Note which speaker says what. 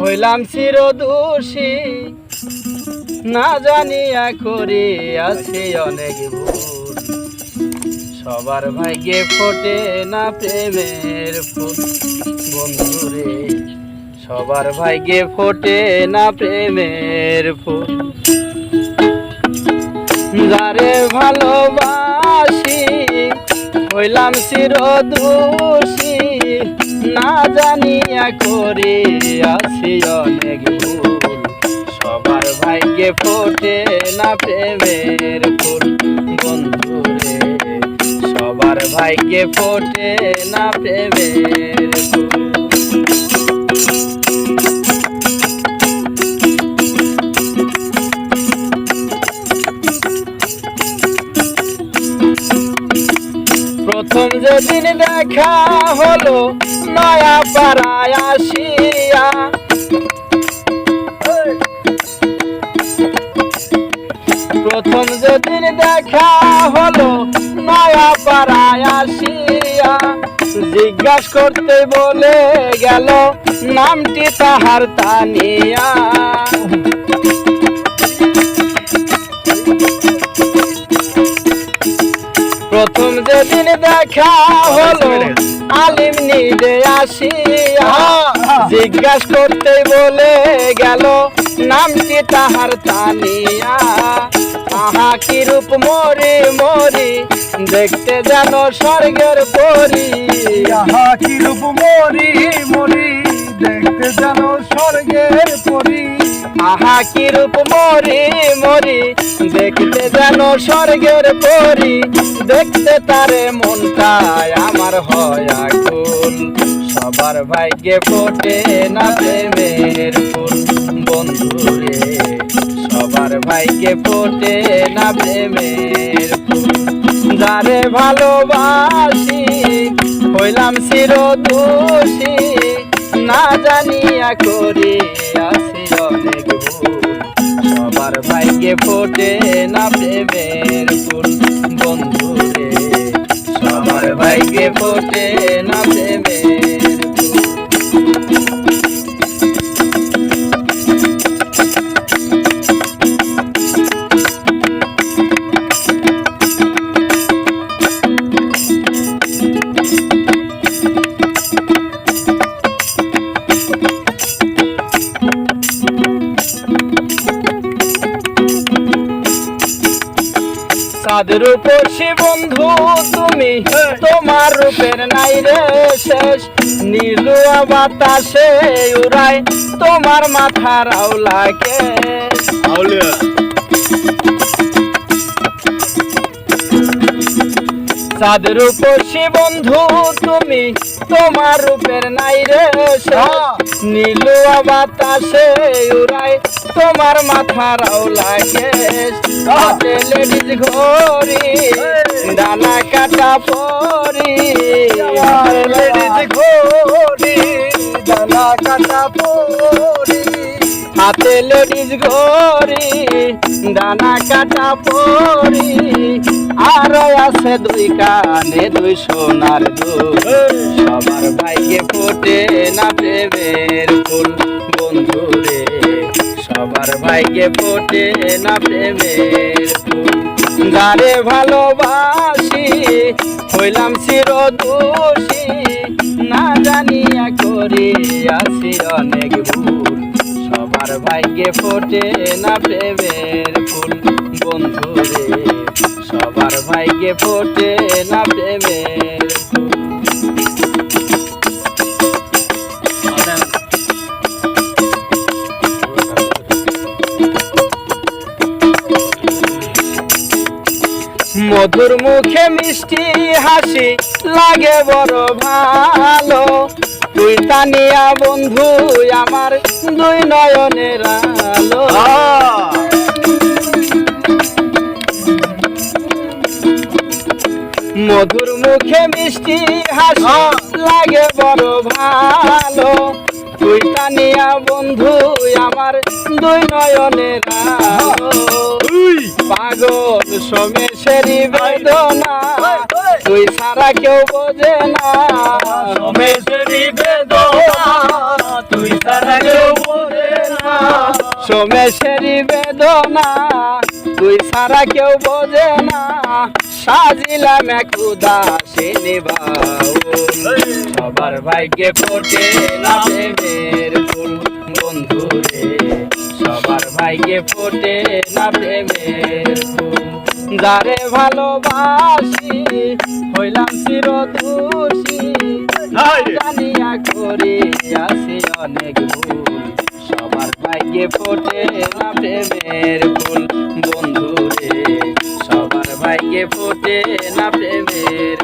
Speaker 1: হইলাম চিরদোষী, না জানিয়া করে আছে অনেক ভুল। সবার ভাগ্যে ফোটে না প্রেমের ফুল বন্ধুরে, সবার ভাগ্যে ফোটে না প্রেমের ফুল। যারে ভালোবাসি হইলাম চিরদোষী, না জানিয়া করে আছি অনেক ভুল। সবার ভাগ্যে ফোটে না প্রেমের ফুল বন্ধুরে, সবার ভাগ্যে ফোটে না প্রেমের ফুল। প্রথম যেদিন দেখা হলো নয়া পাড়ায় আসিয়া, প্রথম যেদিন দেখা হলো নয়া পাড়ায় আসিয়া, জিজ্ঞাসা করতে বলে গেল নামটি তাহার তানিয়া। প্রথম যেদিন দেখা হলো আলিম নিডে আসিয়া, জিজ্ঞাসা করতে বলে গেল নামটি তাহার তানিয়া। আহা কি রূপ মরি মরি, দেখতে যেন স্বর্গের পরি।
Speaker 2: আহা কি রূপ মরি মরি, দেখতে যেন স্বর্গের পরি।
Speaker 1: আহা কি রূপ মরি মরি, দেখতে যেন স্বর্গের পরি। দেখতে তারে মনটায় আমার হয় আকুল। সবার ভাগ্যে ফোটে না প্রেমের ফুল বন্ধুরে, সবার ভাগ্যে ফোটে না প্রেমের ফুল। যারে ভালোবাসি হইলাম চিরদোষী, না জানিয়া করি আছি অনেক ভুল। সবার ভাগ্যে ফোটে না প্রেমের ফুল বন্ধুরে, সবার ভাগ্যে ফোটে না প্রেমের ফুল। চাঁদের রূপসী বন্ধু তুমি, তোমার রূপের নাই রে শেষ। নীলুয়া বাতাসে উড়ায় তোমার মাথার আওলাকে। চাঁদের রূপসী বন্ধু তুমি, তোমার রূপের নাই রে শেষ। নীলুয়া বাতাসে উড়ায় তোমার মাথার আওলাকে। হাতে লেডিজ ঘড়ি, ডানা কাটা পরি।
Speaker 2: লেডিজ ঘড়ি, ডানা কাটা পরি।
Speaker 1: হাতে লেডিজ ঘড়ি, ডানা কাটা পরি। আর আছে দুই কানে দুই সোনার দুল। সবার ভাগ্যে ফোটে না প্রেমের ফুল বন্ধুরে, সবার ভাগ্যে ফোটে না প্রেমের ফুল। যারে ভালোবাসি হইলাম চিরদোষী, না জানিয়া করি আছি অনেক ভুল। সবার ভাগ্যে ফোটে না প্রেমের ফুল বন্ধুরে, সবার ভাগ্যে ফোটে না প্রেমের ফুল। মধুর মুখে মিষ্টি হাসি লাগে বড় ভালো। তুই তানিয়া বন্ধু আমার দুই নয়নের আলো। মধুর মুখে মিষ্টি হাসি লাগে বড় ভালো। তুই তানিয়া বন্ধু আমার দুই নয়নের আলো। পাগল সমেশেরই বেদনা, তুই ছাড়া কেউ বোঝে না।
Speaker 2: সমেশেরই বেদনা, তুই ছাড়া কেউ
Speaker 1: সোমেশেরই বেদনা তুই ছাড়া কেউ বোঝে না, সাজিলাম এক উদাসিনী বাউল। সবার ভাগ্যে ফোটে না প্রেমের ফুল বন্ধু রে, সবার ভাগ্যে ফোটে না প্রেমের ফুল। যারে ভালোবাসি হইলাম চিরদোষী, জানিয়া করিয়াছি অনেক ভুল। সবার ভাগ্যে ফোটে না প্রেমের ফুল বন্ধু রে, সবার ভাগ্যে ফোটে না প্রেমের